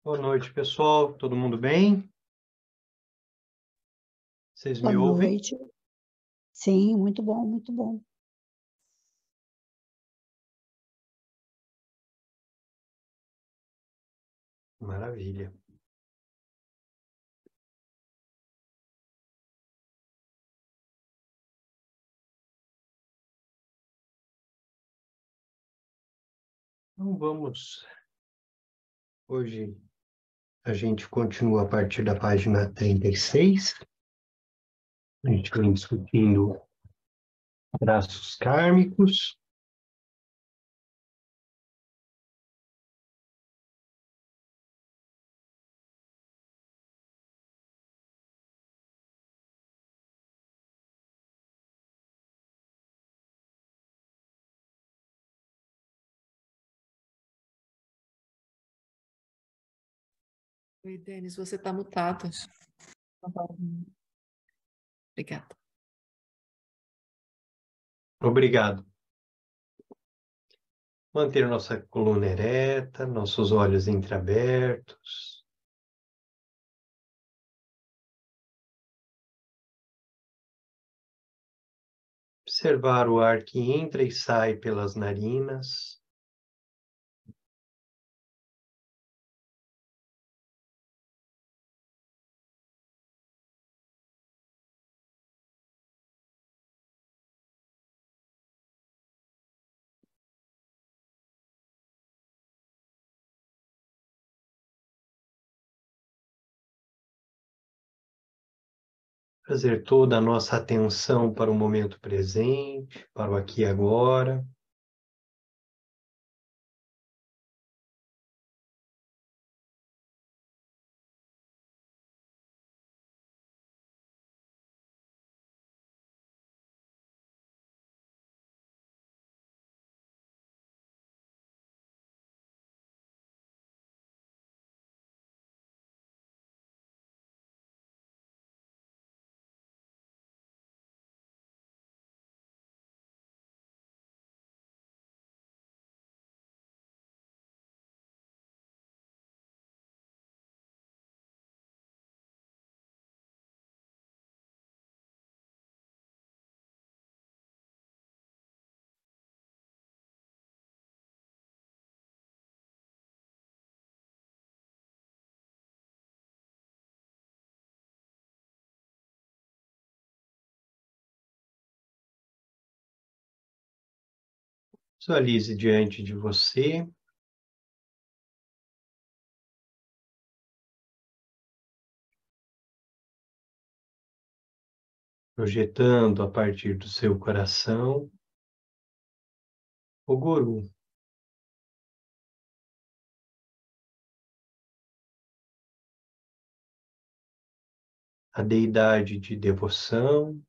Boa noite, pessoal. Todo mundo bem? Vocês Boa me ouvem? noite. Sim, muito bom, muito bom. Maravilha. Então vamos. Hoje a gente continua a partir da página 36. A gente vem discutindo traços kármicos. Oi, Denis, você está mutado. Obrigada. Obrigado. Manter nossa coluna ereta, nossos olhos entreabertos. Observar o ar que entra e sai pelas narinas. Trazer toda a nossa atenção para o momento presente, para o aqui e agora. Visualize diante de você projetando a partir do seu coração o guru, a deidade de devoção,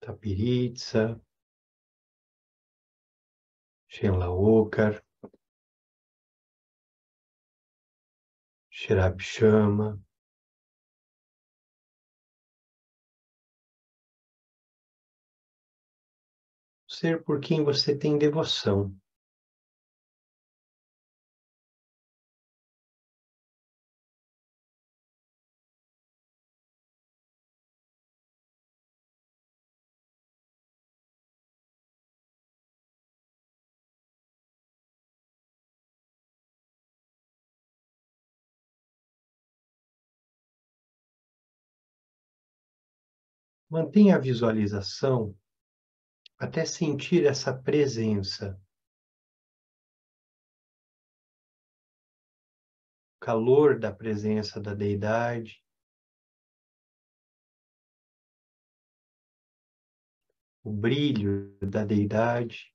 Tapiritsa, Shenlaokar, Shirabshama, ser por quem você tem devoção. Mantenha a visualização até sentir essa presença, o calor da presença da deidade, o brilho da deidade.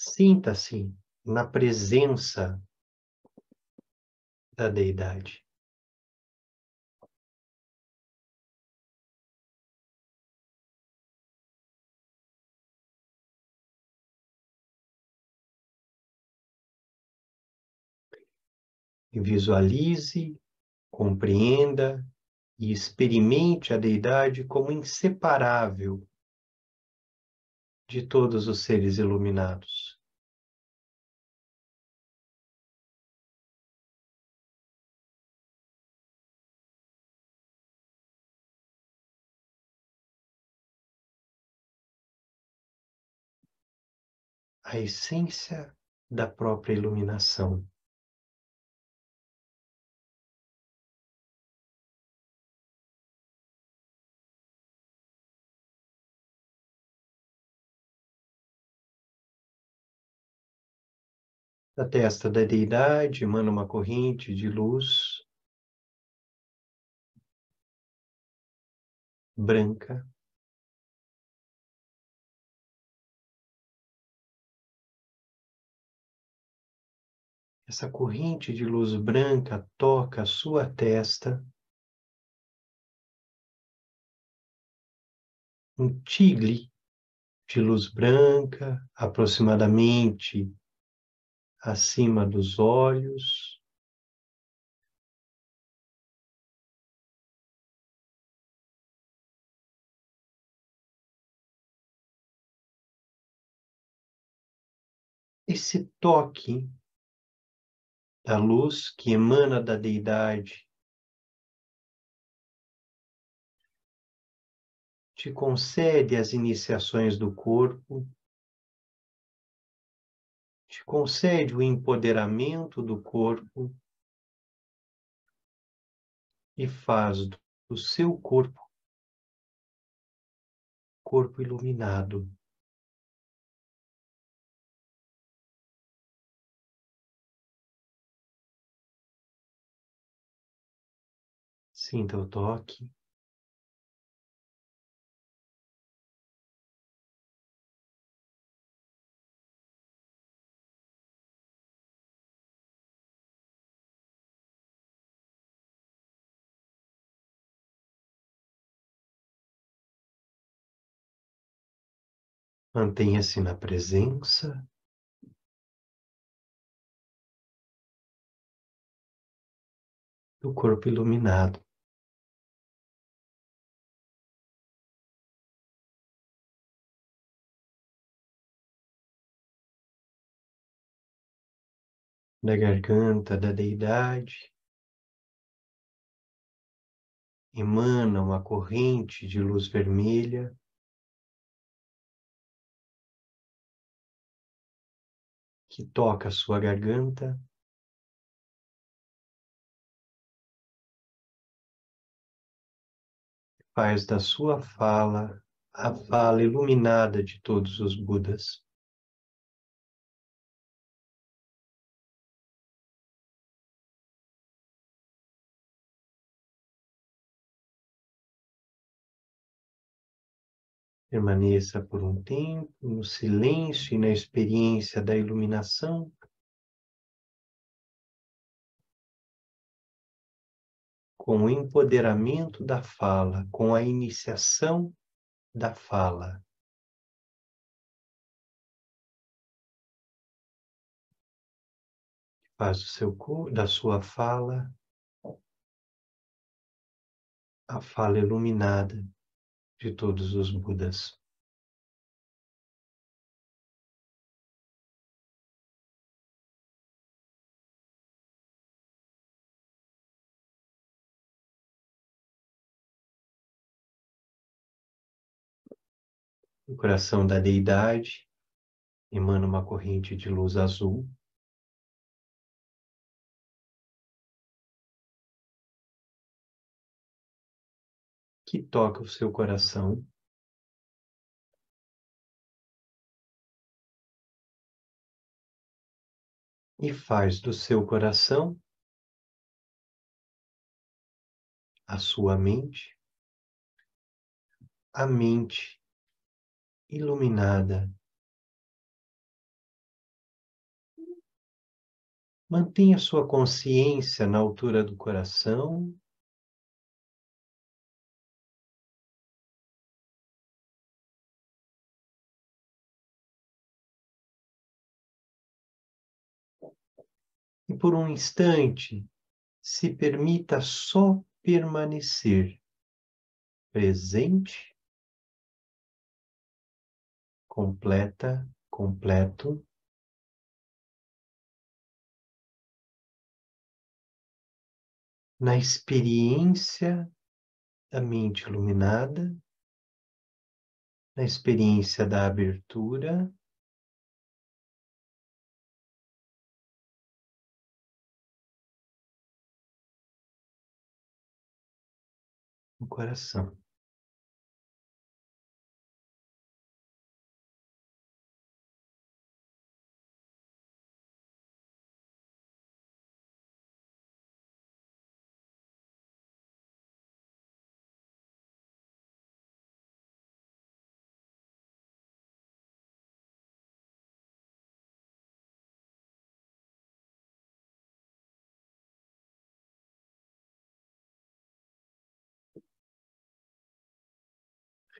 Sinta-se na presença da deidade. e visualize, compreenda e experimente a deidade como inseparável de todos os seres iluminados. A essência da própria iluminação. Da testa da deidade emana uma corrente de luz branca. Essa corrente de luz branca toca a sua testa. Um tigre de luz branca, aproximadamente acima dos olhos. Esse toque da luz que emana da deidade te concede as iniciações do corpo, te concede o empoderamento do corpo e faz do seu corpo iluminado. Sinta o toque. Mantenha-se na presença. Do corpo iluminado. Da garganta da deidade emana uma corrente de luz vermelha que toca a sua garganta. Faz da sua fala a fala iluminada de todos os Budas. Permaneça por um tempo no silêncio e na experiência da iluminação, com o empoderamento da fala, com a iniciação da fala. Faz da sua fala a fala iluminada de todos os Budas. O coração da deidade emana uma corrente de luz azul que toca o seu coração. E faz do seu coração a sua mente, a mente iluminada. Mantenha sua consciência na altura do coração. E por um instante, se permita só permanecer presente, completo, na experiência da mente iluminada, na experiência da abertura, no coração.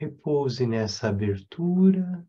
Repouse nessa abertura.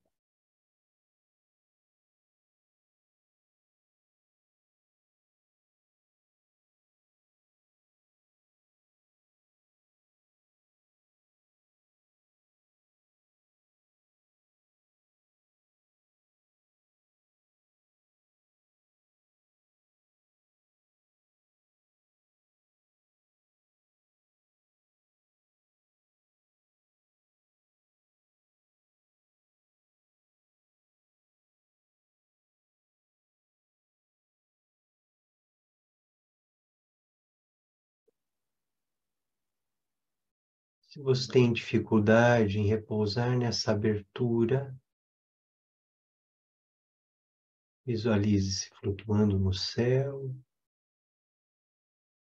Se você tem dificuldade em repousar nessa abertura, visualize-se flutuando no céu,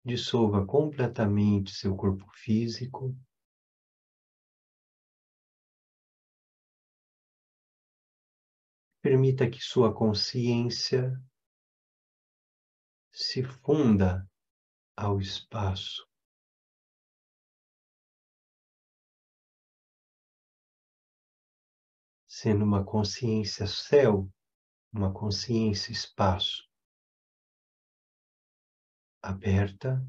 dissolva completamente seu corpo físico. Permita que sua consciência se funda ao espaço. Sendo uma consciência céu, uma consciência espaço, aberta,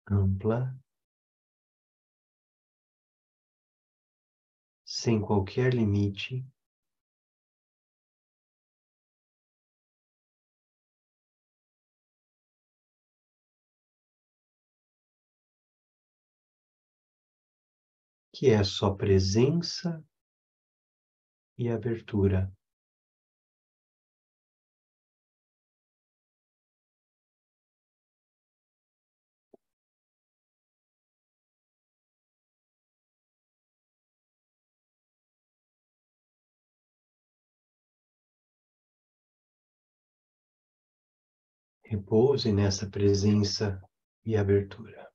ampla, sem qualquer limite, que é só presença e abertura. Repouse nessa presença e abertura.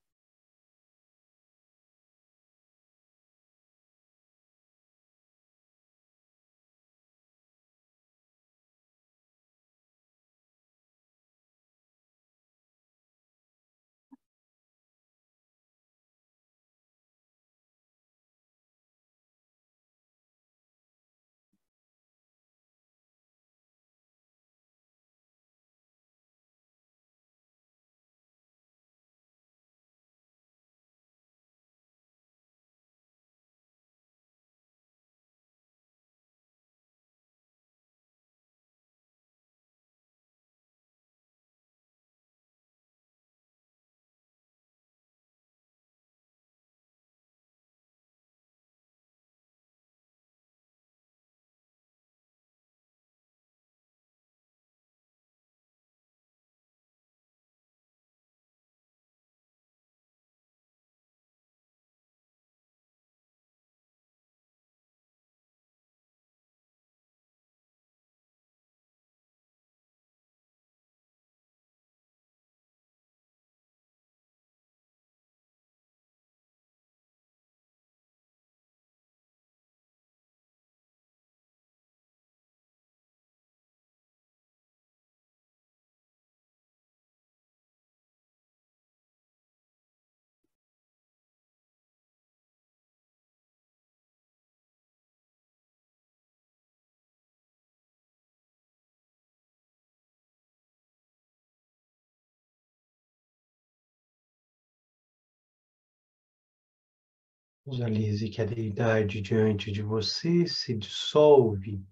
Visualize que a deidade diante de você se dissolve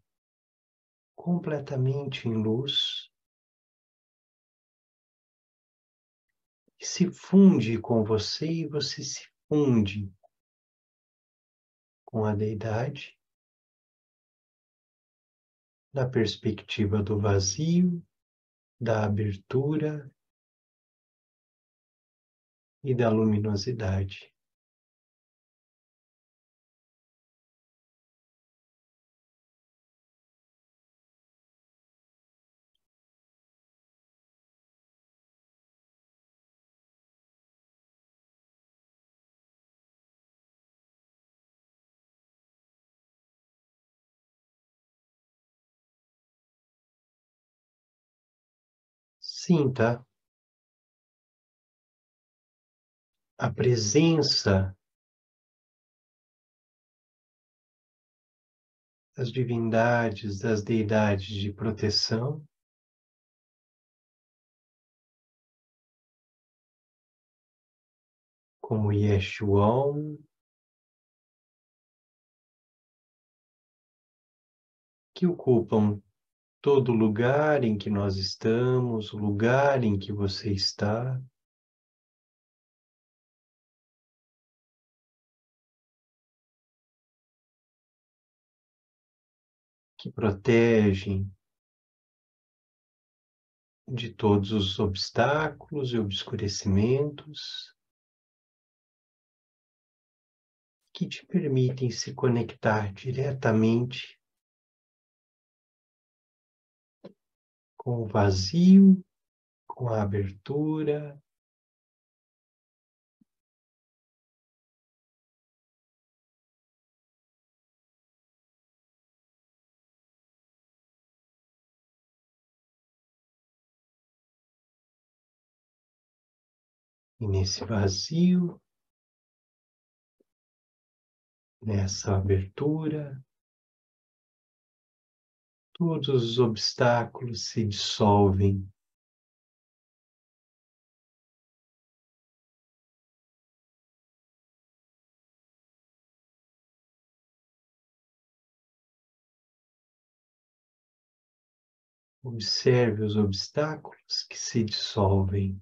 completamente em luz e se funde com você e você se funde com a deidade na perspectiva do vazio, da abertura e da luminosidade. Sinta a presença das divindades, das deidades de proteção, como Yeshuan, que ocupam todo lugar em que nós estamos, o lugar em que você está. Que protegem de todos os obstáculos e obscurecimentos, que te permitem se conectar diretamente com o vazio, com a abertura, e nesse vazio, nessa abertura, todos os obstáculos se dissolvem. Observe os obstáculos que se dissolvem.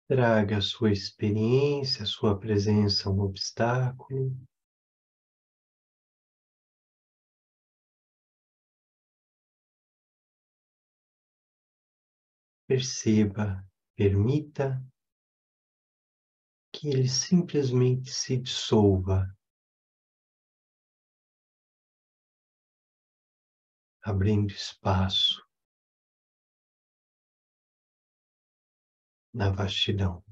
Traga a sua experiência, a sua presença a um obstáculo. Perceba, permita que ele simplesmente se dissolva, abrindo espaço na vastidão.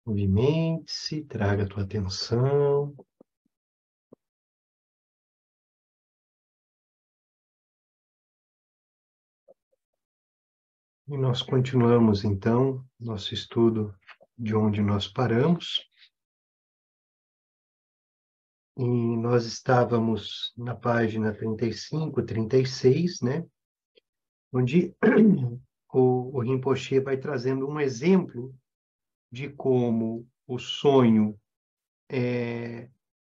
Movimente-se, traga a tua atenção. E nós continuamos, então, nosso estudo de onde nós paramos. E nós estávamos na página 35, 36, né? Onde o Rinpoche vai trazendo um exemplo de como o sonho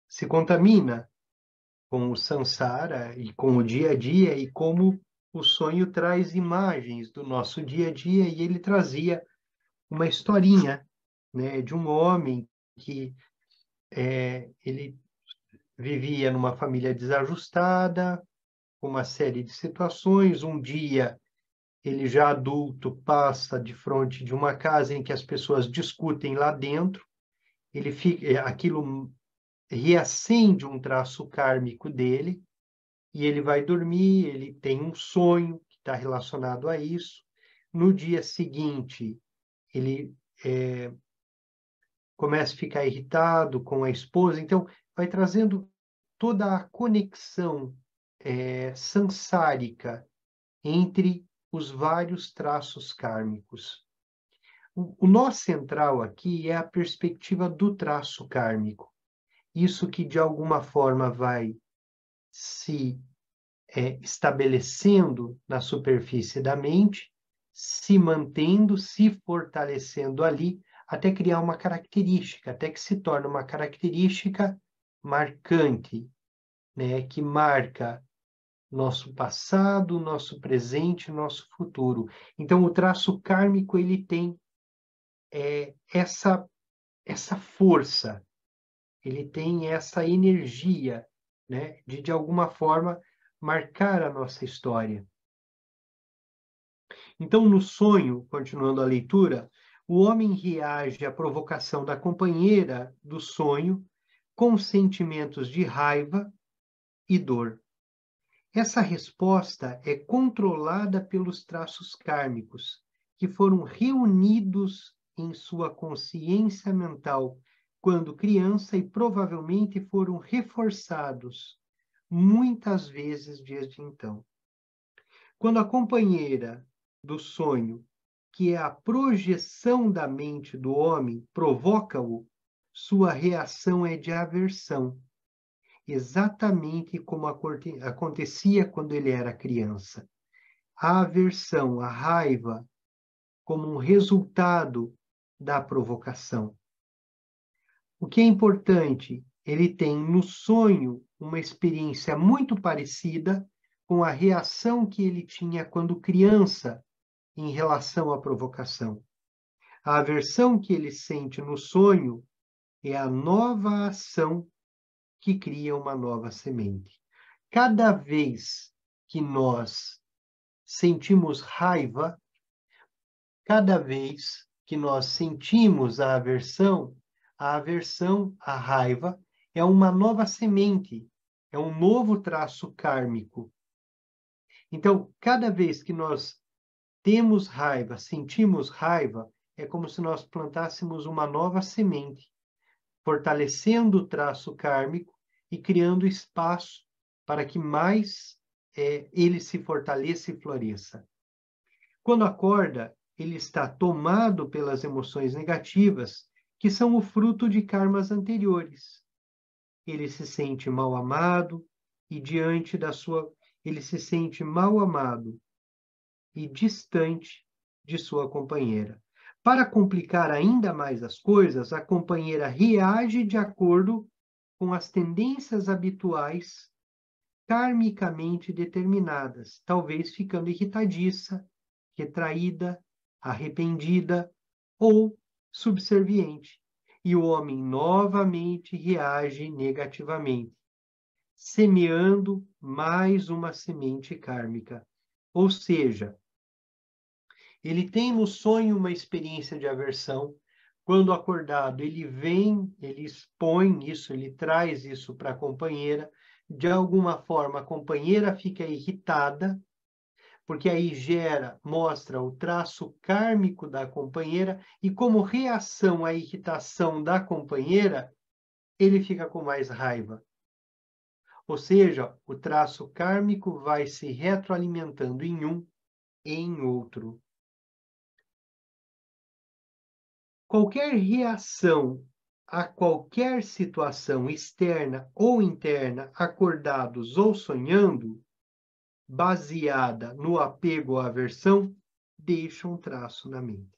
se contamina com o samsara e com o dia a dia, e como o sonho traz imagens do nosso dia a dia, e ele trazia uma historinha, né, de um homem que ele vivia numa família desajustada, com uma série de situações. Um dia, ele já adulto passa de frente de uma casa em que as pessoas discutem lá dentro. Ele fica, aquilo reacende um traço kármico dele, e ele vai dormir, ele tem um sonho que está relacionado a isso. No dia seguinte, ele começa a ficar irritado com a esposa. Então, vai trazendo toda a conexão samsárica entre os vários traços kármicos. O nó central aqui é a perspectiva do traço kármico. Isso que, de alguma forma, vai se estabelecendo na superfície da mente, se mantendo, se fortalecendo ali, até criar uma característica, até que se torna uma característica marcante, né, que marca nosso passado, nosso presente, nosso futuro. Então, o traço kármico, ele tem essa força, ele tem essa energia, né, de alguma forma, marcar a nossa história. Então, no sonho, continuando a leitura, o homem reage à provocação da companheira do sonho com sentimentos de raiva e dor. Essa resposta é controlada pelos traços kármicos, que foram reunidos em sua consciência mental quando criança e provavelmente foram reforçados muitas vezes desde então. Quando a companheira do sonho, que é a projeção da mente do homem, provoca-o, sua reação é de aversão, exatamente como acontecia quando ele era criança. A aversão, a raiva, como um resultado da provocação. O que é importante, ele tem no sonho uma experiência muito parecida com a reação que ele tinha quando criança em relação à provocação. A aversão que ele sente no sonho é a nova ação que cria uma nova semente. Cada vez que nós sentimos raiva, cada vez que nós sentimos a aversão, a raiva, é uma nova semente, é um novo traço kármico. Então, cada vez que nós temos raiva, sentimos raiva, é como se nós plantássemos uma nova semente, fortalecendo o traço kármico e criando espaço para que mais ele se fortaleça e floresça. Quando acorda, ele está tomado pelas emoções negativas, que são o fruto de karmas anteriores. Ele se sente mal amado e ele se sente mal amado e distante de sua companheira. Para complicar ainda mais as coisas, a companheira reage de acordo com as tendências habituais karmicamente determinadas, talvez ficando irritadiça, retraída, arrependida ou subserviente. E o homem novamente reage negativamente, semeando mais uma semente kármica. Ou seja, ele tem no sonho uma experiência de aversão. Quando acordado, ele expõe isso, ele traz isso para a companheira. De alguma forma, a companheira fica irritada, porque aí mostra o traço kármico da companheira e como reação à irritação da companheira, ele fica com mais raiva. Ou seja, o traço kármico vai se retroalimentando em um e em outro. Qualquer reação a qualquer situação externa ou interna, acordados ou sonhando, baseada no apego ou aversão, deixa um traço na mente.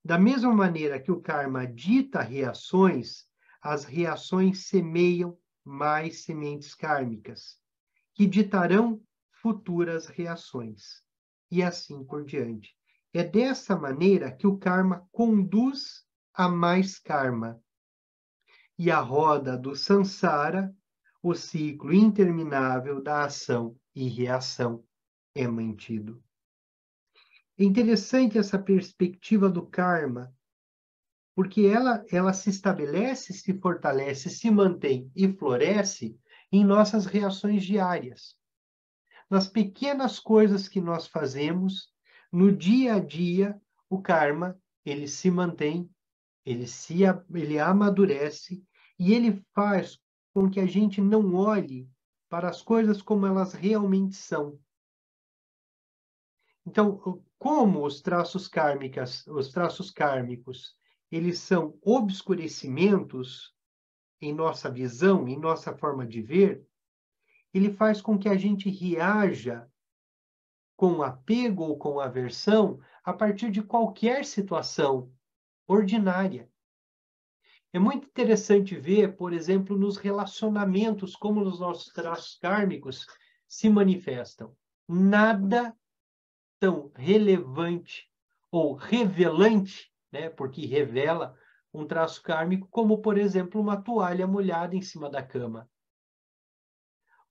Da mesma maneira que o karma dita reações, as reações semeiam mais sementes kármicas, que ditarão futuras reações, e assim por diante. É dessa maneira que o karma conduz a mais karma. E a roda do samsara, o ciclo interminável da ação e reação, é mantido. É interessante essa perspectiva do karma, porque ela se estabelece, se fortalece, se mantém e floresce em nossas reações diárias. Nas pequenas coisas que nós fazemos, no dia a dia, o karma, ele se mantém, ele amadurece e ele faz com que a gente não olhe para as coisas como elas realmente são. Então, como os traços kármicos, eles são obscurecimentos em nossa visão, em nossa forma de ver, ele faz com que a gente reaja com apego ou com aversão a partir de qualquer situação ordinária. É muito interessante ver, por exemplo, nos relacionamentos, como os nossos traços kármicos se manifestam. Nada tão relevante ou revelante, né, porque revela um traço kármico, como, por exemplo, uma toalha molhada em cima da cama.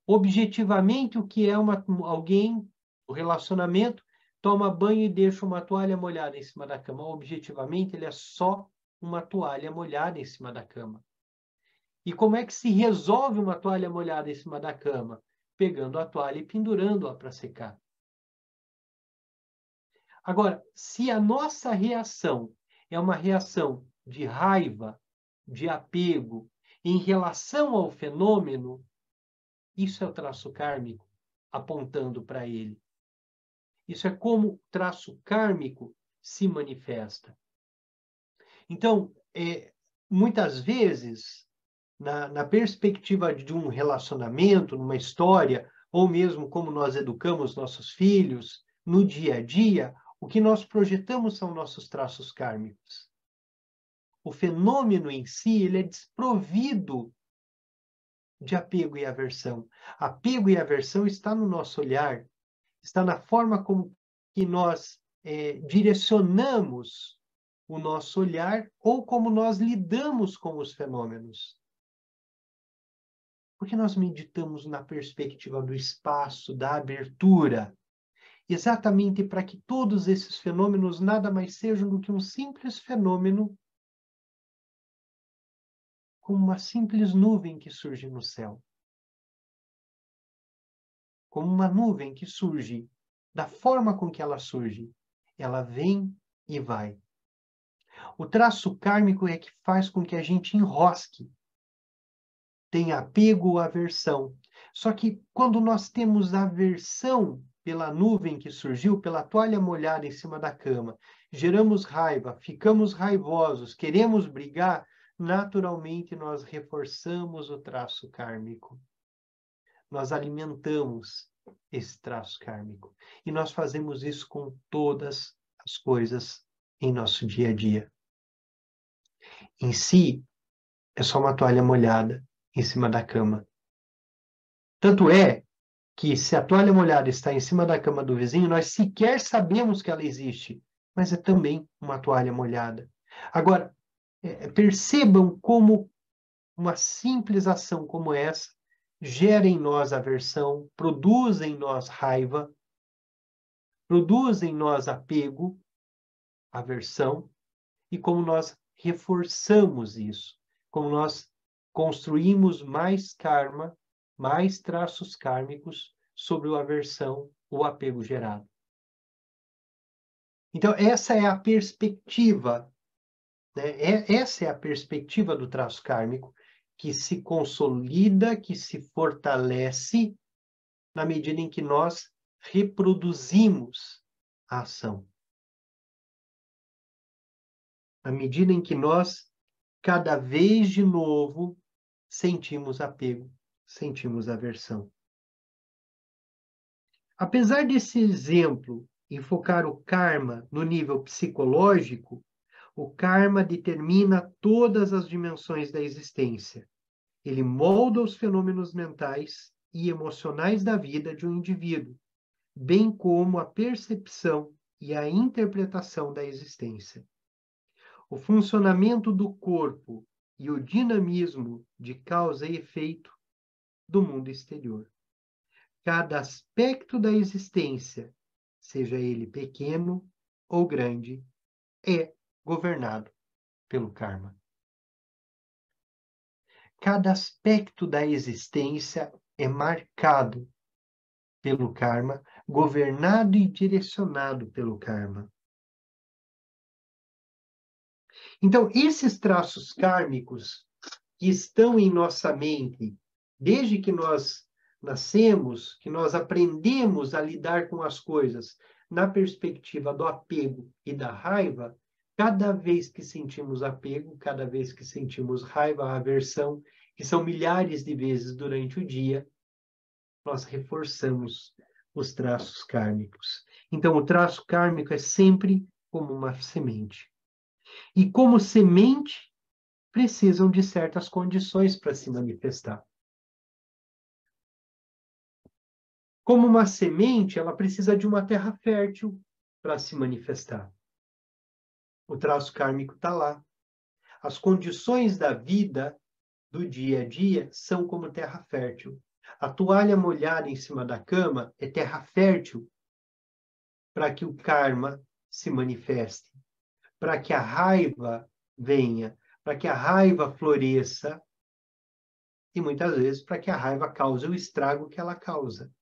Objetivamente, o que é alguém, o relacionamento, toma banho e deixa uma toalha molhada em cima da cama. Objetivamente, ele é só uma toalha molhada em cima da cama. E como é que se resolve uma toalha molhada em cima da cama? Pegando a toalha e pendurando-a para secar. Agora, se a nossa reação é uma reação de raiva, de apego, em relação ao fenômeno, isso é o traço kármico apontando para ele. Isso é como o traço kármico se manifesta. Então, muitas vezes, na perspectiva de um relacionamento, numa história, ou mesmo como nós educamos nossos filhos, no dia a dia, o que nós projetamos são nossos traços kármicos. O fenômeno em si, ele é desprovido de apego e aversão. Apego e aversão está no nosso olhar, está na forma como que nós direcionamos o nosso olhar ou como nós lidamos com os fenômenos. Porque nós meditamos na perspectiva do espaço, da abertura, exatamente para que todos esses fenômenos nada mais sejam do que um simples fenômeno, como uma simples nuvem que surge no céu. Como uma nuvem que surge, da forma com que ela surge, ela vem e vai. O traço kármico é que faz com que a gente enrosque, tenha apego ou aversão. Só que quando nós temos aversão pela nuvem que surgiu, pela toalha molhada em cima da cama, geramos raiva, ficamos raivosos, queremos brigar, naturalmente nós reforçamos o traço kármico. Nós alimentamos esse traço kármico. E nós fazemos isso com todas as coisas em nosso dia a dia. Em si, é só uma toalha molhada em cima da cama. Tanto é que se a toalha molhada está em cima da cama do vizinho, nós sequer sabemos que ela existe, mas é também uma toalha molhada. Agora, percebam como uma simples ação como essa gera em nós aversão, produz em nós raiva, produz em nós apego, aversão, e como nós reforçamos isso, como nós construímos mais karma, mais traços kármicos sobre a aversão o apego gerado. Então, essa é a perspectiva, né? Essa é a perspectiva do traço kármico, que se consolida, que se fortalece na medida em que nós reproduzimos a ação. Na medida em que nós, cada vez de novo, sentimos apego, sentimos aversão. Apesar desse exemplo enfocar o karma no nível psicológico, o karma determina todas as dimensões da existência. Ele molda os fenômenos mentais e emocionais da vida de um indivíduo, bem como a percepção e a interpretação da existência. O funcionamento do corpo e o dinamismo de causa e efeito do mundo exterior. Cada aspecto da existência, seja ele pequeno ou grande, é governado pelo karma. Cada aspecto da existência é marcado pelo karma, governado e direcionado pelo karma. Então, esses traços kármicos que estão em nossa mente, desde que nós nascemos, que nós aprendemos a lidar com as coisas na perspectiva do apego e da raiva, cada vez que sentimos apego, cada vez que sentimos raiva, aversão, que são milhares de vezes durante o dia, nós reforçamos os traços kármicos. Então, o traço kármico é sempre como uma semente. E como semente, precisam de certas condições para se manifestar. Como uma semente, ela precisa de uma terra fértil para se manifestar. O traço kármico está lá. As condições da vida, do dia a dia, são como terra fértil. A toalha molhada em cima da cama é terra fértil para que o karma se manifeste, para que a raiva venha, para que a raiva floresça e, muitas vezes, para que a raiva cause o estrago que ela causa.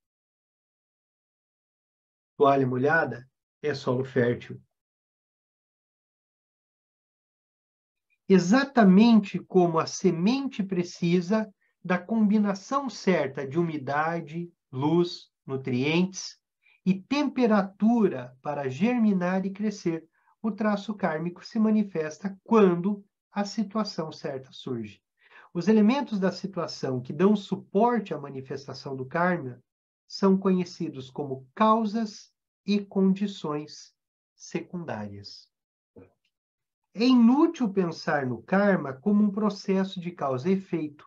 Toalha molhada é solo fértil. Exatamente como a semente precisa da combinação certa de umidade, luz, nutrientes e temperatura para germinar e crescer, o traço kármico se manifesta quando a situação certa surge. Os elementos da situação que dão suporte à manifestação do karma são conhecidos como causas e condições secundárias. É inútil pensar no karma como um processo de causa e efeito,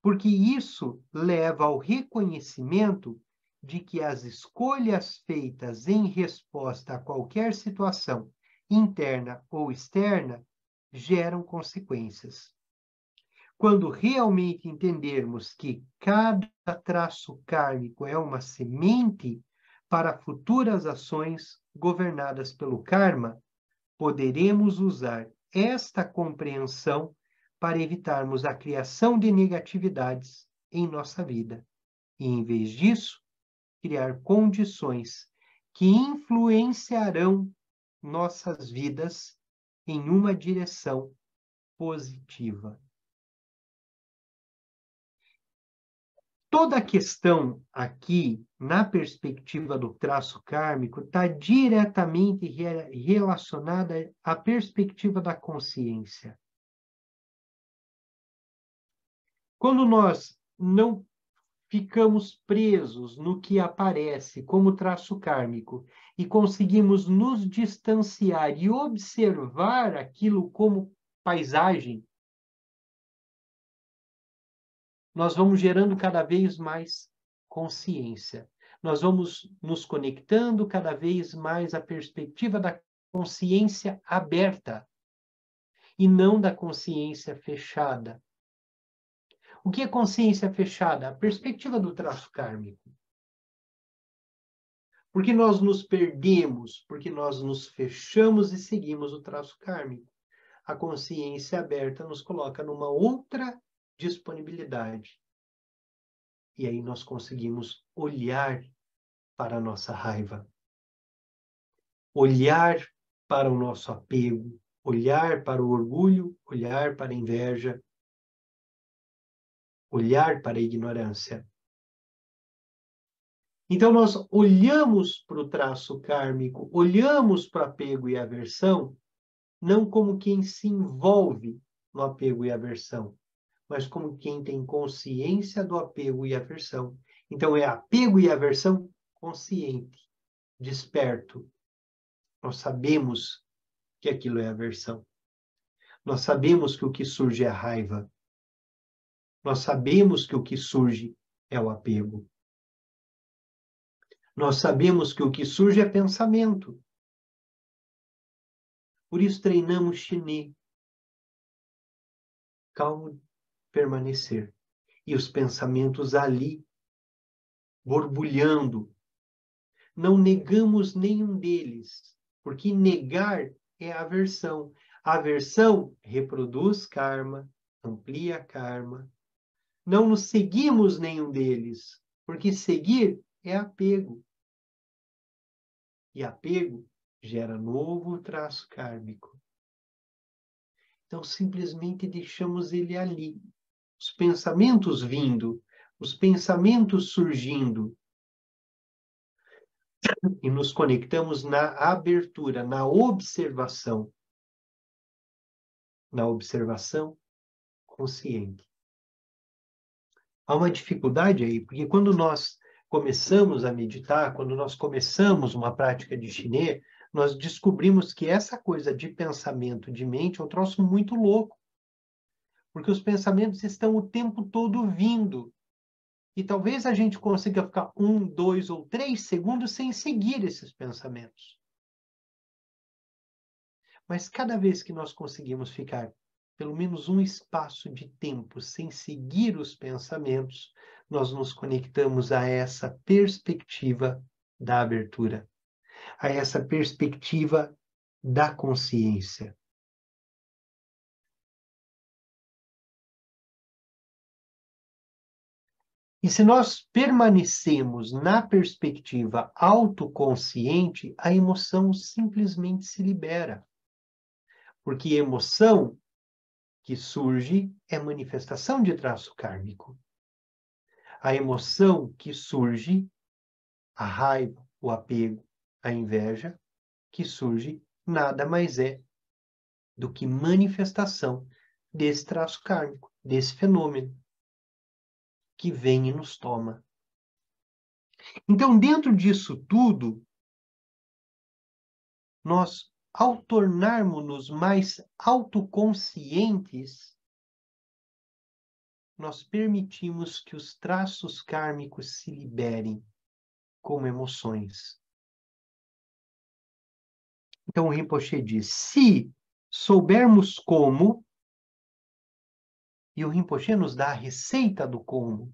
porque isso leva ao reconhecimento de que as escolhas feitas em resposta a qualquer situação, interna ou externa, geram consequências. Quando realmente entendermos que cada traço kármico é uma semente para futuras ações governadas pelo karma, poderemos usar esta compreensão para evitarmos a criação de negatividades em nossa vida e, em vez disso, criar condições que influenciarão nossas vidas em uma direção positiva. Toda a questão aqui, na perspectiva do traço kármico, está diretamente relacionada à perspectiva da consciência. Quando nós não ficamos presos no que aparece como traço kármico e conseguimos nos distanciar e observar aquilo como paisagem, nós vamos gerando cada vez mais consciência. Nós vamos nos conectando cada vez mais à perspectiva da consciência aberta e não da consciência fechada. O que é consciência fechada? A perspectiva do traço kármico. Porque nós nos perdemos, porque nós nos fechamos e seguimos o traço kármico. A consciência aberta nos coloca numa outra disponibilidade. E aí nós conseguimos olhar para a nossa raiva. Olhar para o nosso apego, olhar para o orgulho, olhar para a inveja, olhar para a ignorância. Então, nós olhamos para o traço kármico, olhamos para o apego e aversão, não como quem se envolve no apego e aversão, mas como quem tem consciência do apego e aversão. Então, é apego e aversão consciente, desperto. Nós sabemos que aquilo é aversão. Nós sabemos que o que surge é a raiva. Nós sabemos que o que surge é o apego. Nós sabemos que o que surge é pensamento. Por isso treinamos chinê. Calmo, permanecer. E os pensamentos ali, borbulhando. Não negamos nenhum deles, porque negar é aversão. A aversão reproduz karma, amplia karma. Não nos seguimos nenhum deles, porque seguir é apego. E apego gera novo traço kármico. Então, simplesmente deixamos ele ali. Os pensamentos vindo, os pensamentos surgindo. E nos conectamos na abertura, na observação. Na observação consciente. Há uma dificuldade aí, porque quando nós começamos a meditar, quando nós começamos uma prática de chinê, nós descobrimos que essa coisa de pensamento, de mente, é um troço muito louco. Porque os pensamentos estão o tempo todo vindo. E talvez a gente consiga ficar 1, 2 ou 3 segundos sem seguir esses pensamentos. Mas cada vez que nós conseguimos ficar pelo menos um espaço de tempo sem seguir os pensamentos, nós nos conectamos a essa perspectiva da abertura, a essa perspectiva da consciência. E se nós permanecemos na perspectiva autoconsciente, a emoção simplesmente se libera. Porque emoção que surge é manifestação de traço kármico. A emoção que surge, a raiva, o apego, a inveja, que surge, nada mais é do que manifestação desse traço kármico, desse fenômeno que vem e nos toma. Então, dentro disso tudo, nós, ao tornarmos-nos mais autoconscientes, nós permitimos que os traços kármicos se liberem como emoções. Então, o Rinpoche diz, se soubermos como, e o Rinpoche nos dá a receita do como,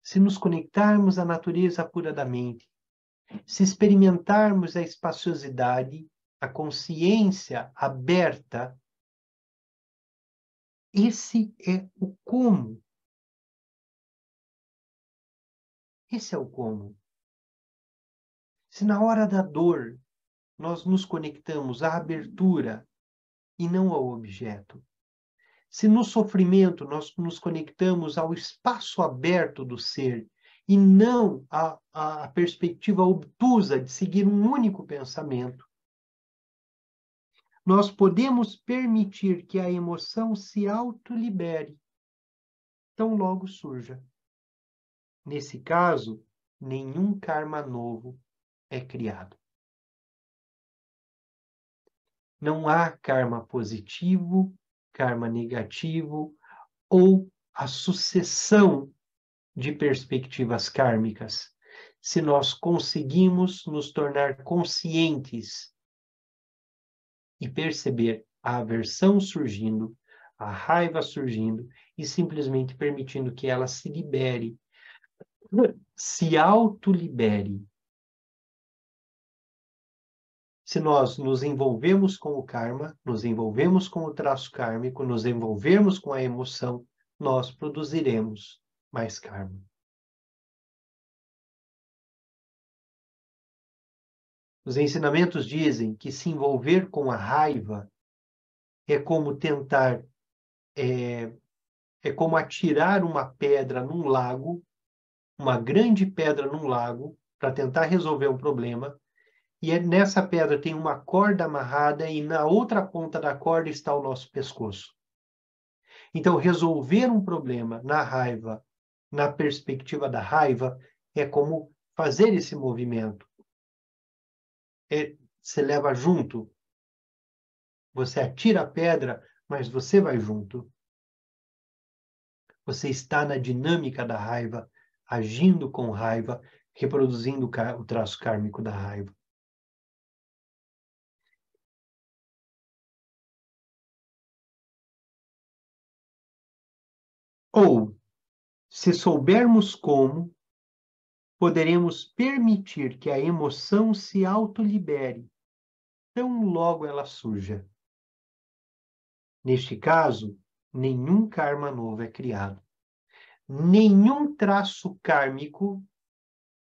se nos conectarmos à natureza pura da mente, se experimentarmos a espaciosidade, a consciência aberta, esse é o como. Esse é o como. Se na hora da dor nós nos conectamos à abertura e não ao objeto, se no sofrimento nós nos conectamos ao espaço aberto do ser e não à perspectiva obtusa de seguir um único pensamento, nós podemos permitir que a emoção se autolibere, tão logo surja. Nesse caso, nenhum karma novo é criado. Não há karma positivo, karma negativo ou a sucessão de perspectivas kármicas. Se nós conseguimos nos tornar conscientes e perceber a aversão surgindo, a raiva surgindo e simplesmente permitindo que ela se libere, se autolibere. Se nós nos envolvemos com o karma, nos envolvemos com o traço kármico, nos envolvermos com a emoção, nós produziremos mais karma. Os ensinamentos dizem que se envolver com a raiva é como tentar, é como atirar uma pedra num lago, uma grande pedra num lago, para tentar resolver um problema, e nessa pedra tem uma corda amarrada e na outra ponta da corda está o nosso pescoço. Então, resolver um problema na raiva, na perspectiva da raiva, é como fazer esse movimento. Você leva junto, você atira a pedra, mas você vai junto. Você está na dinâmica da raiva, agindo com raiva, reproduzindo o traço kármico da raiva. Ou, se soubermos como, poderemos permitir que a emoção se autolibere, tão logo ela surja. Neste caso, nenhum karma novo é criado. Nenhum traço kármico,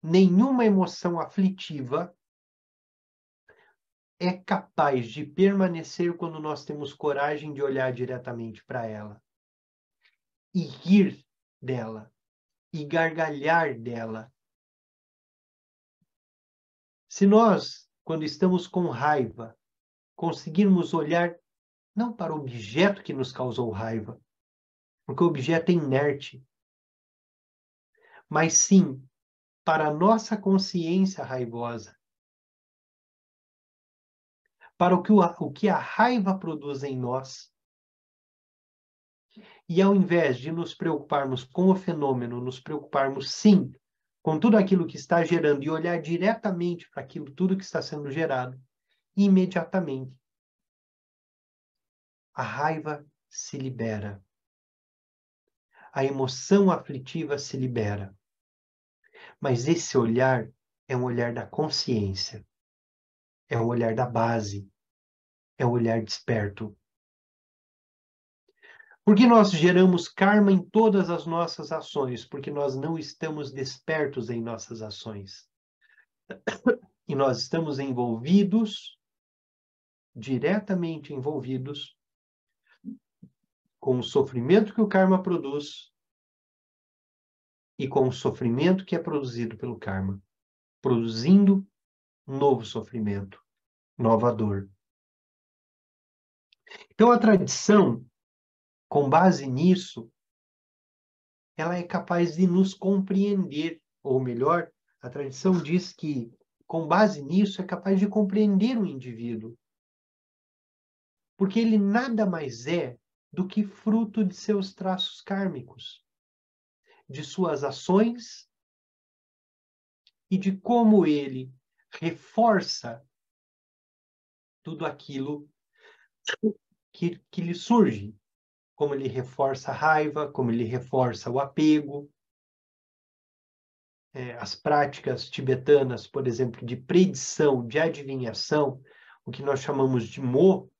nenhuma emoção aflitiva é capaz de permanecer quando nós temos coragem de olhar diretamente para ela. E rir dela. E gargalhar dela. Se nós, quando estamos com raiva, conseguirmos olhar não para o objeto que nos causou raiva, porque o objeto é inerte, mas sim para a nossa consciência raivosa, para o que a raiva produz em nós. E ao invés de nos preocuparmos com o fenômeno, nos preocuparmos sim com tudo aquilo que está gerando e olhar diretamente para aquilo tudo que está sendo gerado, imediatamente a raiva se libera. A emoção aflitiva se libera. Mas esse olhar é um olhar da consciência. É um olhar da base. É um olhar desperto. Porque nós geramos karma em todas as nossas ações, porque nós não estamos despertos em nossas ações. E nós estamos envolvidos, diretamente envolvidos, com o sofrimento que o karma produz e com o sofrimento que é produzido pelo karma, produzindo novo sofrimento, nova dor. Então a tradição, com base nisso, ela é capaz de nos compreender, ou melhor, a tradição diz que, com base nisso, é capaz de compreender o indivíduo. Porque ele nada mais é do que fruto de seus traços kármicos, de suas ações e de como ele reforça tudo aquilo que lhe surge, como ele reforça a raiva, como ele reforça o apego. As práticas tibetanas, por exemplo, de predição, de adivinhação, o que nós chamamos de Mo,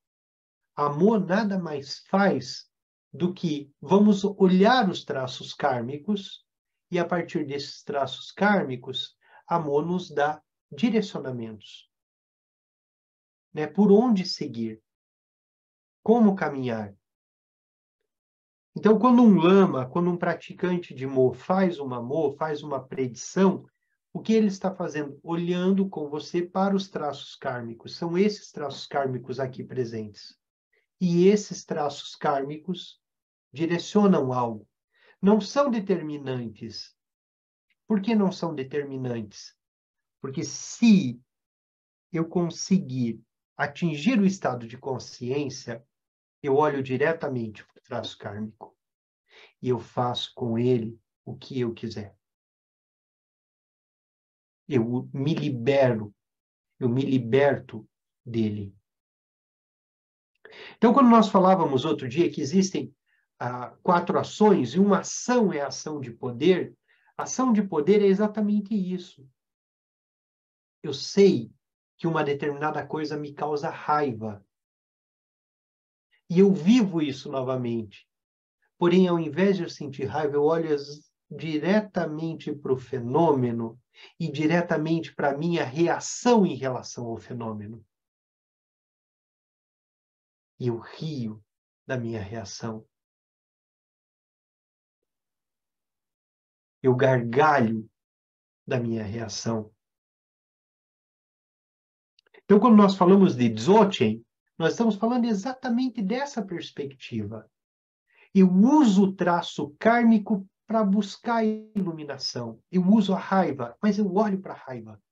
a Mo nada mais faz do que vamos olhar os traços kármicos e, a partir desses traços kármicos, a Mo nos dá direcionamentos. Né? Por onde seguir? Como caminhar? Então, quando um lama, quando um praticante de Mo, faz uma predição, o que ele está fazendo? Olhando com você para os traços kármicos. São esses traços kármicos aqui presentes. E esses traços kármicos direcionam algo. Não são determinantes. Por que não são determinantes? Porque se eu conseguir atingir o estado de consciência, eu olho diretamente para o traço kármico e eu faço com ele o que eu quiser. Eu me liberto dele. Então, quando nós falávamos outro dia que existem 4 ações, e uma ação é a ação de poder, a ação de poder é exatamente isso. Eu sei que uma determinada coisa me causa raiva. E eu vivo isso novamente. Porém, ao invés de eu sentir raiva, eu olho diretamente para o fenômeno e diretamente para a minha reação em relação ao fenômeno. E eu rio da minha reação. Eu gargalho da minha reação. Então, quando nós falamos de Dzogchen, nós estamos falando exatamente dessa perspectiva. Eu uso o traço kármico para buscar a iluminação. Eu uso a raiva, mas eu olho para a raiva.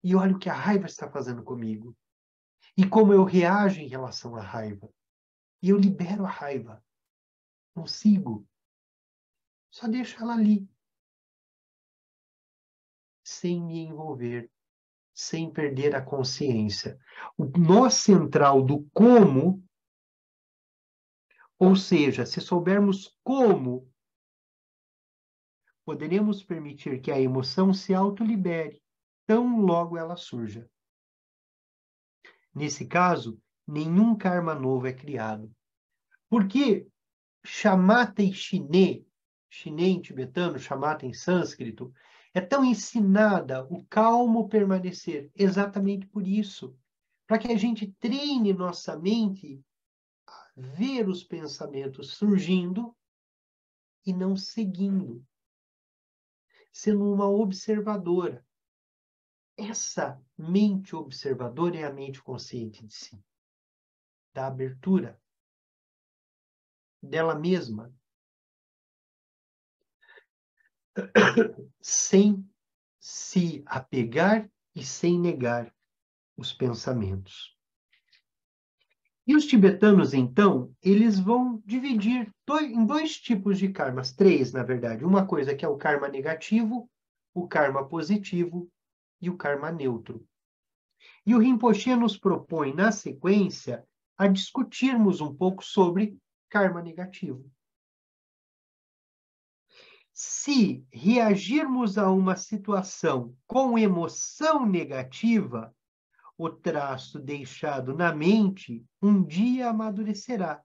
E olho o que a raiva está fazendo comigo. E como eu reajo em relação à raiva. E eu libero a raiva. Não sigo. Só deixo ela ali. Sem me envolver. Sem perder a consciência. O nó central do como, ou seja, se soubermos como, poderemos permitir que a emoção se autolibere, tão logo ela surja. Nesse caso, nenhum karma novo é criado. Porque Shamatha em chinês, chinês em tibetano, Shamatha em sânscrito, é tão ensinada o calmo permanecer, exatamente por isso. Para que a gente treine nossa mente a ver os pensamentos surgindo e não seguindo, sendo uma observadora. Essa mente observadora é a mente consciente de si, da abertura dela mesma, sem se apegar e sem negar os pensamentos. E os tibetanos, então, eles vão dividir em dois tipos de karmas, três, na verdade. Uma coisa que é o karma negativo, o karma positivo e o karma neutro. E o Rinpoche nos propõe, na sequência, a discutirmos um pouco sobre karma negativo. Se reagirmos a uma situação com emoção negativa, o traço deixado na mente um dia amadurecerá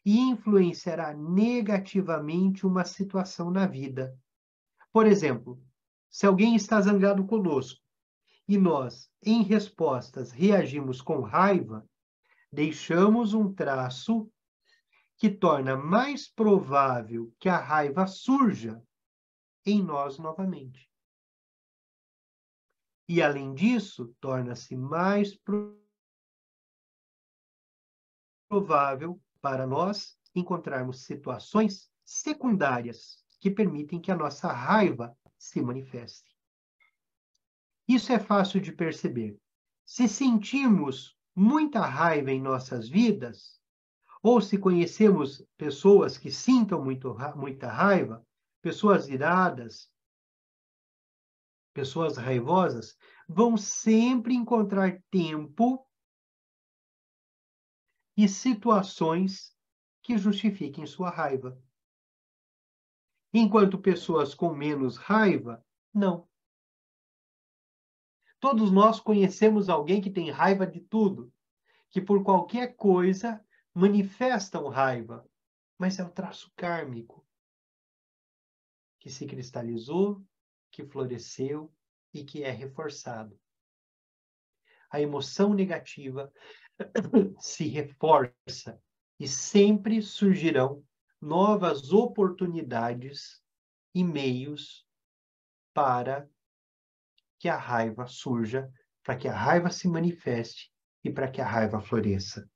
e influenciará negativamente uma situação na vida. Por exemplo, se alguém está zangado conosco e nós, em respostas, reagimos com raiva, deixamos um traço que torna mais provável que a raiva surja em nós novamente. E, além disso, torna-se mais provável para nós encontrarmos situações secundárias que permitem que a nossa raiva se manifeste. Isso é fácil de perceber. Se sentimos muita raiva em nossas vidas, ou se conhecemos pessoas que sintam muita raiva, pessoas iradas, pessoas raivosas, vão sempre encontrar tempo e situações que justifiquem sua raiva. Enquanto pessoas com menos raiva, não. Todos nós conhecemos alguém que tem raiva de tudo, que por qualquer coisa manifestam raiva, mas é o traço kármico que se cristalizou, que floresceu e que é reforçado. A emoção negativa se reforça e sempre surgirão novas oportunidades e meios para que a raiva surja, para que a raiva se manifeste e para que a raiva floresça.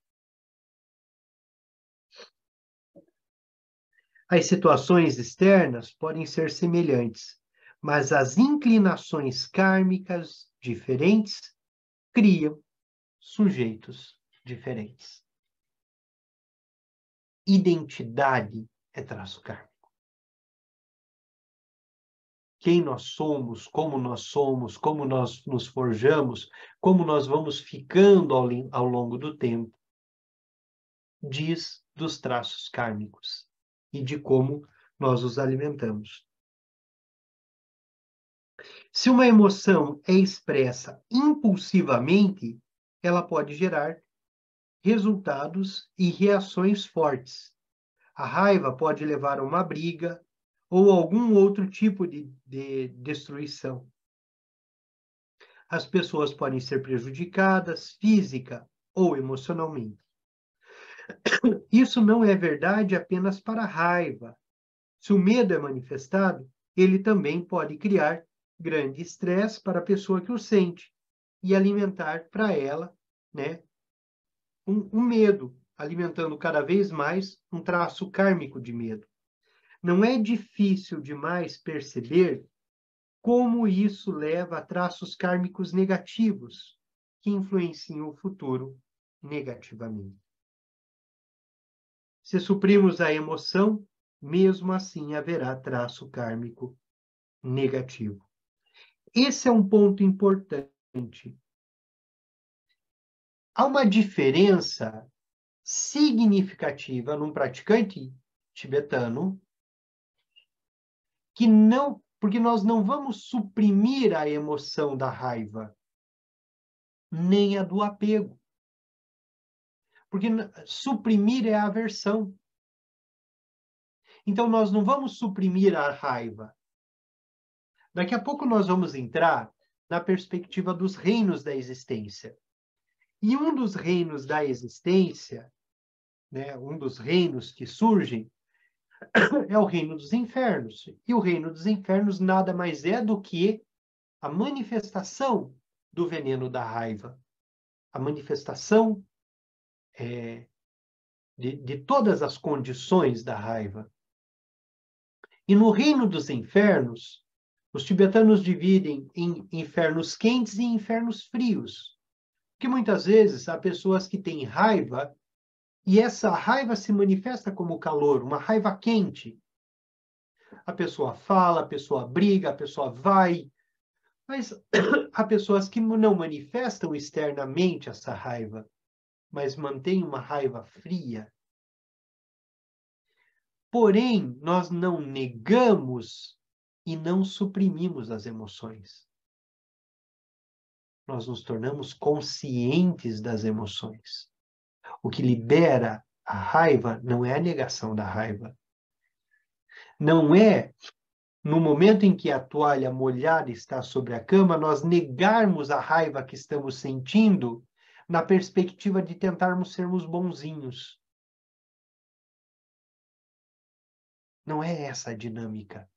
As situações externas podem ser semelhantes, mas as inclinações kármicas diferentes criam sujeitos diferentes. Identidade é traço kármico. Quem nós somos, como nós nos forjamos, como nós vamos ficando ao longo do tempo, diz dos traços kármicos e de como nós os alimentamos. Se uma emoção é expressa impulsivamente, ela pode gerar resultados e reações fortes. A raiva pode levar a uma briga, ou algum outro tipo de destruição. As pessoas podem ser prejudicadas física ou emocionalmente. Isso não é verdade apenas para a raiva. Se o medo é manifestado, ele também pode criar grande estresse para a pessoa que o sente e alimentar para ela, né, um medo, alimentando cada vez mais um traço kármico de medo. Não é difícil demais perceber como isso leva a traços kármicos negativos que influenciam o futuro negativamente. Se suprimos a emoção, mesmo assim haverá traço kármico negativo. Esse é um ponto importante. Há uma diferença significativa num praticante tibetano que não, porque nós não vamos suprimir a emoção da raiva, nem a do apego. Porque suprimir é a aversão. Então, nós não vamos suprimir a raiva. Daqui a pouco nós vamos entrar na perspectiva dos reinos da existência. E um dos reinos da existência, né, um dos reinos que surgem, é o reino dos infernos. E o reino dos infernos nada mais é do que a manifestação do veneno da raiva. A manifestação de todas as condições da raiva. E no reino dos infernos, os tibetanos dividem em infernos quentes e infernos frios. Porque muitas vezes há pessoas que têm raiva e essa raiva se manifesta como calor, uma raiva quente. A pessoa fala, a pessoa briga, a pessoa vai. Mas há pessoas que não manifestam externamente essa raiva, mas mantêm uma raiva fria. Porém, nós não negamos e não suprimimos as emoções. Nós nos tornamos conscientes das emoções. O que libera a raiva não é a negação da raiva. Não é, no momento em que a toalha molhada está sobre a cama, nós negarmos a raiva que estamos sentindo na perspectiva de tentarmos sermos bonzinhos. Não é essa a dinâmica.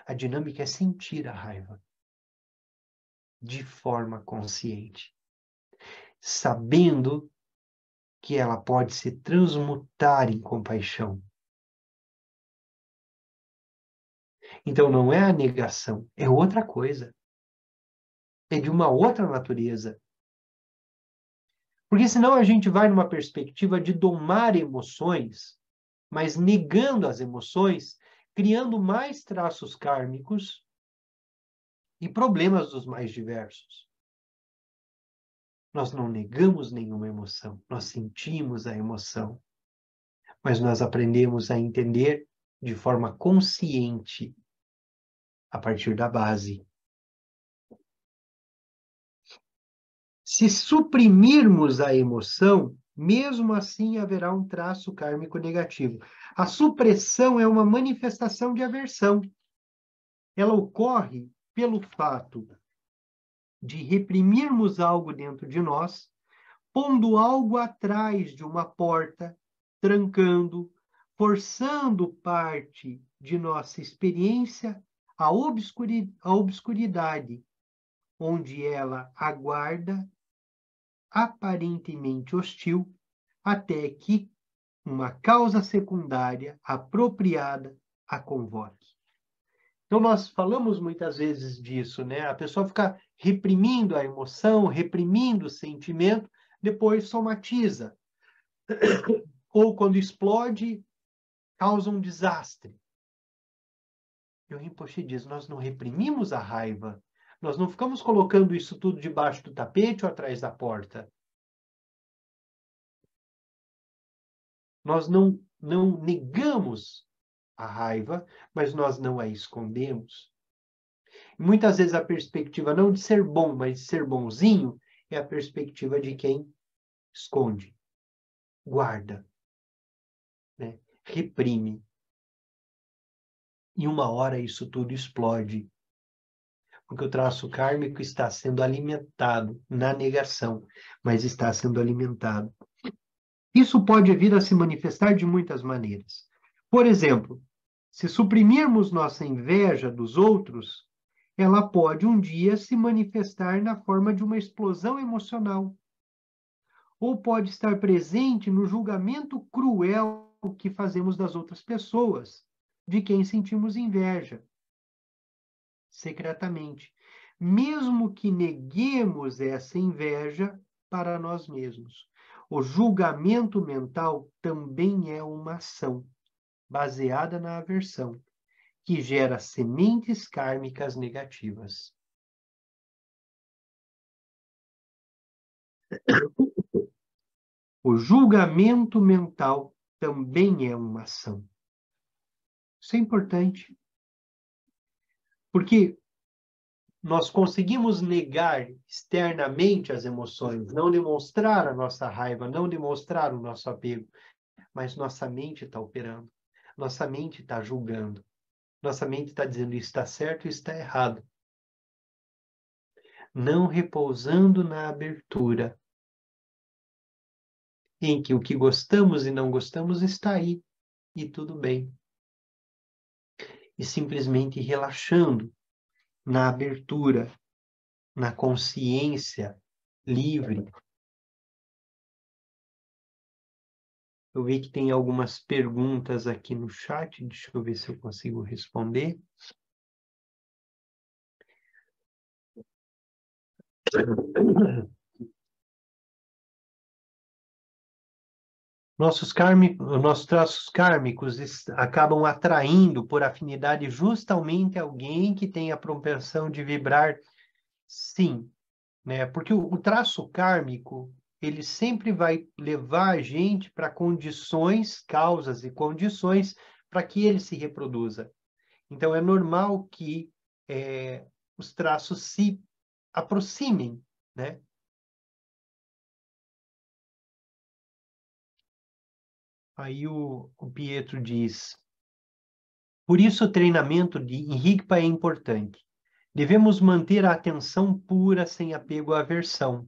A dinâmica é sentir a raiva de forma consciente, sabendo que ela pode se transmutar em compaixão. Então não é a negação, é outra coisa. É de uma outra natureza. Porque senão a gente vai numa perspectiva de domar emoções, mas negando as emoções, criando mais traços kármicos e problemas dos mais diversos. Nós não negamos nenhuma emoção, nós sentimos a emoção, mas nós aprendemos a entender de forma consciente a partir da base. Se suprimirmos a emoção, mesmo assim haverá um traço kármico negativo. A supressão é uma manifestação de aversão. Ela ocorre pelo fato de reprimirmos algo dentro de nós, pondo algo atrás de uma porta, trancando, forçando parte de nossa experiência à obscuridade, onde ela aguarda, aparentemente hostil, até que uma causa secundária apropriada a convoque. Então, nós falamos muitas vezes disso, né? A pessoa fica reprimindo a emoção, reprimindo o sentimento, depois somatiza. Ou, quando explode, causa um desastre. E o Rinpoche diz, nós não reprimimos a raiva, nós não ficamos colocando isso tudo debaixo do tapete ou atrás da porta. Nós não negamos a raiva, mas nós não a escondemos. Muitas vezes a perspectiva não de ser bom, mas de ser bonzinho, é a perspectiva de quem esconde, guarda, né? Reprime. E uma hora isso tudo explode. Porque o traço kármico está sendo alimentado na negação, mas está sendo alimentado. Isso pode vir a se manifestar de muitas maneiras. Por exemplo, se suprimirmos nossa inveja dos outros, ela pode um dia se manifestar na forma de uma explosão emocional. Ou pode estar presente no julgamento cruel que fazemos das outras pessoas, de quem sentimos inveja, secretamente. Mesmo que neguemos essa inveja para nós mesmos. O julgamento mental também é uma ação baseada na aversão, que gera sementes kármicas negativas. O julgamento mental também é uma ação. Isso é importante. Porque nós conseguimos negar externamente as emoções, não demonstrar a nossa raiva, não demonstrar o nosso apego, mas nossa mente está operando, nossa mente está julgando, nossa mente está dizendo isso está certo e isso está errado. Não repousando na abertura, em que o que gostamos e não gostamos está aí, e tudo bem. E simplesmente relaxando na abertura, na consciência livre. Eu vi que tem algumas perguntas aqui no chat, deixa eu ver se eu consigo responder. Nossos traços kármicos acabam atraindo por afinidade justamente alguém que tem a propensão de vibrar sim, né? Porque o traço kármico, ele sempre vai levar a gente para condições, causas e condições para que ele se reproduza. Então, é normal que os traços se aproximem, né? Aí o Pietro diz, por isso o treinamento de Rigpa é importante. Devemos manter a atenção pura sem apego à aversão.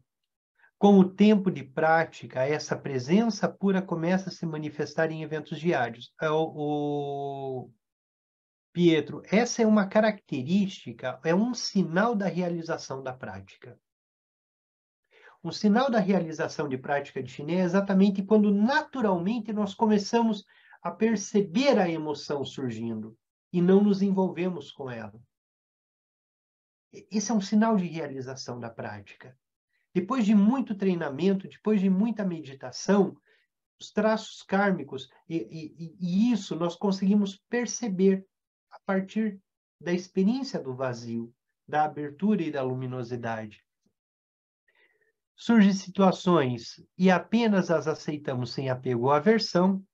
Com o tempo de prática, essa presença pura começa a se manifestar em eventos diários. Pietro, essa é uma característica, é um sinal da realização da prática. Um sinal da realização de prática de Shiné é exatamente quando naturalmente nós começamos a perceber a emoção surgindo e não nos envolvemos com ela. Esse é um sinal de realização da prática. Depois de muito treinamento, depois de muita meditação, os traços kármicos, e isso nós conseguimos perceber a partir da experiência do vazio, da abertura e da luminosidade. Surgem situações e apenas as aceitamos sem apego ou aversão,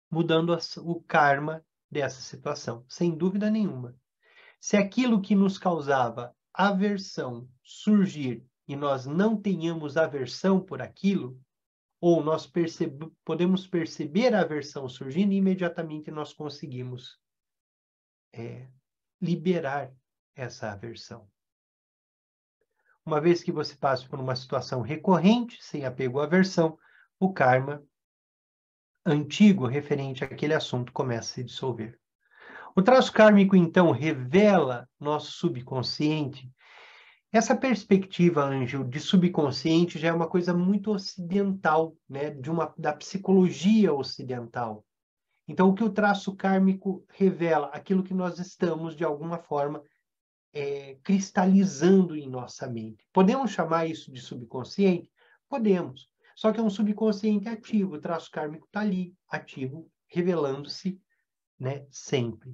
mudando o karma dessa situação, sem dúvida nenhuma. Se aquilo que nos causava aversão surgir e nós não tenhamos aversão por aquilo, ou nós podemos perceber a aversão surgindo e imediatamente nós conseguimos liberar essa aversão. Uma vez que você passa por uma situação recorrente, sem apego à aversão, o karma antigo referente àquele assunto começa a se dissolver. O traço kármico, então, revela nosso subconsciente. Essa perspectiva, Ângelo, de subconsciente já é uma coisa muito ocidental, né? Da psicologia ocidental. Então, o que o traço kármico revela? Aquilo que nós estamos, de alguma forma, cristalizando em nossa mente. Podemos chamar isso de subconsciente? Podemos. Só que é um subconsciente ativo. O traço kármico está ali, ativo, revelando-se, né, sempre.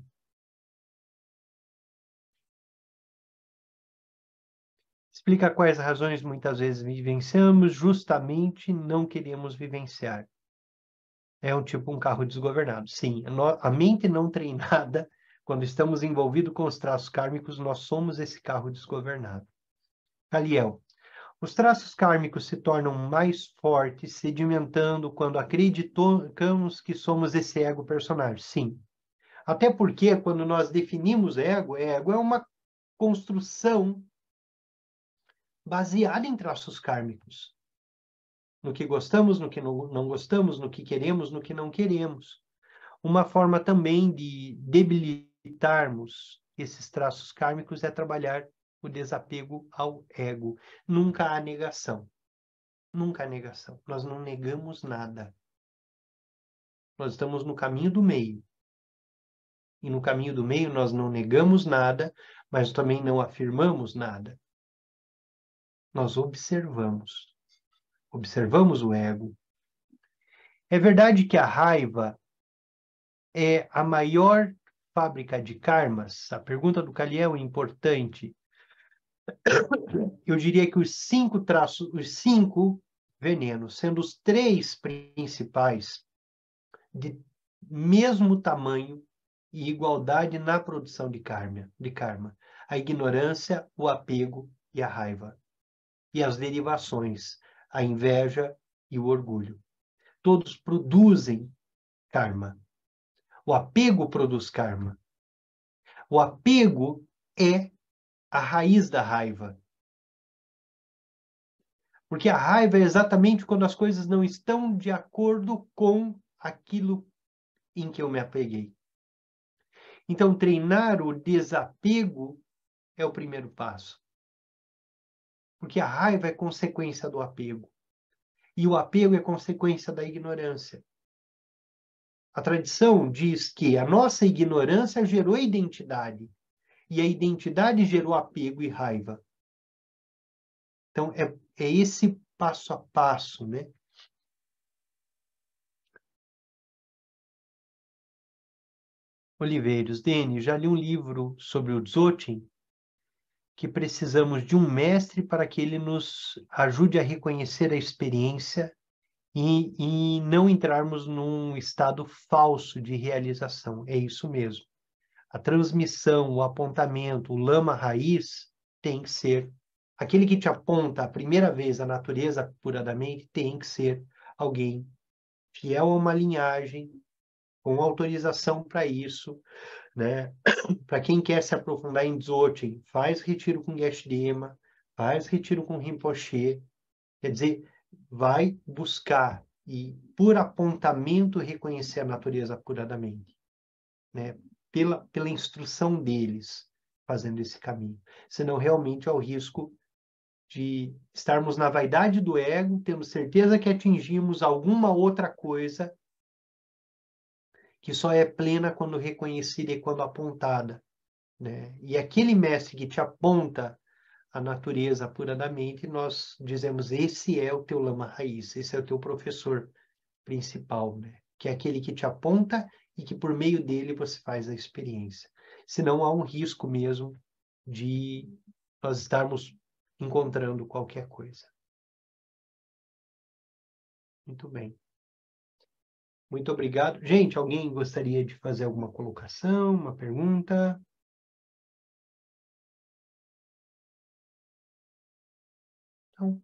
Explica quais razões muitas vezes vivenciamos, justamente não queremos vivenciar. É um carro desgovernado. Sim, a mente não treinada, quando estamos envolvidos com os traços kármicos, nós somos esse carro desgovernado. Aliel, os traços kármicos se tornam mais fortes, sedimentando quando acreditamos que somos esse ego personagem. Sim. Até porque, quando nós definimos ego é uma construção baseada em traços kármicos. No que gostamos, no que não gostamos, no que queremos, no que não queremos. Uma forma também de debilitarmos esses traços kármicos é trabalhar o desapego ao ego. Nunca há negação. Nunca há negação. Nós não negamos nada. Nós estamos no caminho do meio. E no caminho do meio nós não negamos nada, mas também não afirmamos nada. Nós observamos. Observamos o ego. É verdade que a raiva é a maior fábrica de karmas? A pergunta do Kaliel é importante. Eu diria que os 5 venenos, sendo os 3 principais, de mesmo tamanho e igualdade na produção de karma. A ignorância, o apego e a raiva. E as derivações, a inveja e o orgulho. Todos produzem karma. O apego produz karma. O apego é a raiz da raiva. Porque a raiva é exatamente quando as coisas não estão de acordo com aquilo em que eu me apeguei. Então, treinar o desapego é o primeiro passo. Porque a raiva é consequência do apego. E o apego é consequência da ignorância. A tradição diz que a nossa ignorância gerou identidade. E a identidade gerou apego e raiva. Então, é esse passo a passo, né? Oliveiros, Dene, já li um livro sobre o Dzogchen, que precisamos de um mestre para que ele nos ajude a reconhecer a experiência e não entrarmos num estado falso de realização. É isso mesmo. A transmissão, o apontamento, o lama raiz tem que ser aquele que te aponta a primeira vez a natureza pura da mente, tem que ser alguém fiel a uma linhagem, com autorização para isso, né? Para quem quer se aprofundar em Dzogchen, faz retiro com Geshe Dema, faz retiro com Rinpoche, quer dizer, vai buscar e, por apontamento, reconhecer a natureza pura da mente, né? Pela instrução deles, fazendo esse caminho. Senão, realmente, há o risco de estarmos na vaidade do ego, temos certeza que atingimos alguma outra coisa que só é plena quando reconhecida e quando apontada, né? E aquele mestre que te aponta a natureza pura da mente, nós dizemos, esse é o teu lama raiz, esse é o teu professor principal, né? Que é aquele que te aponta e que por meio dele você faz a experiência. Senão há um risco mesmo de nós estarmos encontrando qualquer coisa. Muito bem. Muito obrigado. Gente, alguém gostaria de fazer alguma colocação, uma pergunta? Então,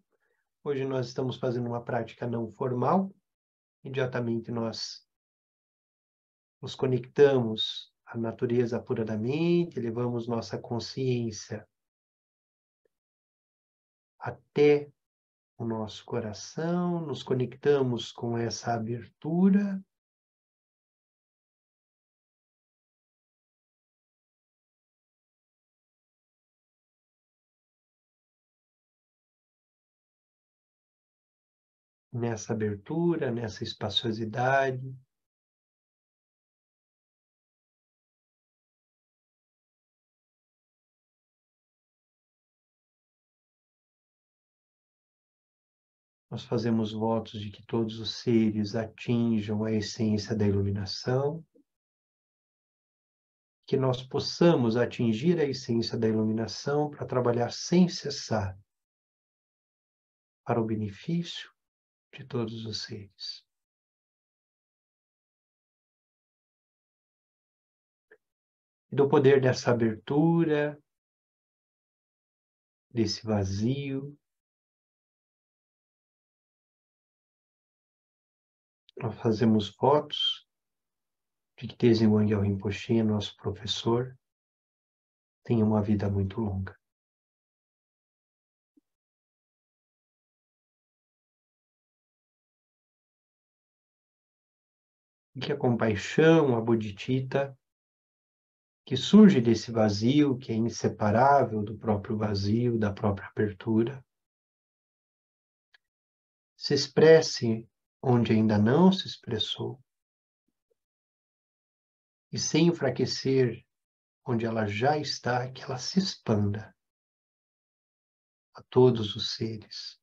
hoje nós estamos fazendo uma prática não formal. Imediatamente nós nos conectamos à natureza pura da mente, levamos nossa consciência até o nosso coração, nos conectamos com essa abertura. Nessa abertura, nessa espaciosidade. Nós fazemos votos de que todos os seres atinjam a essência da iluminação, que nós possamos atingir a essência da iluminação para trabalhar sem cessar para o benefício de todos os seres. E do poder dessa abertura, desse vazio, nós fazemos votos de que Tenzin Wangyal Rinpoche, nosso professor, tenha uma vida muito longa. E que a compaixão, a bodhicitta, que surge desse vazio, que é inseparável do próprio vazio, da própria abertura, se expresse onde ainda não se expressou, e sem enfraquecer onde ela já está, que ela se expanda a todos os seres,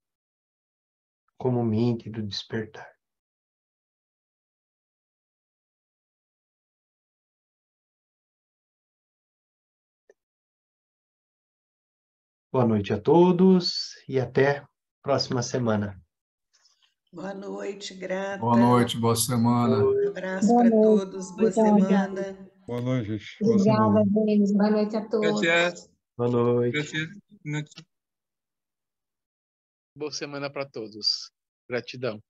como mente do despertar. Boa noite a todos e até próxima semana. Boa noite, grata. Boa noite, boa semana. Abraço para todos, boa semana. Boa noite, gente. Boa Obrigada, semana. Denis. Boa noite a todos. Gracias. Boa noite. Gracias. Boa semana para todos. Gratidão.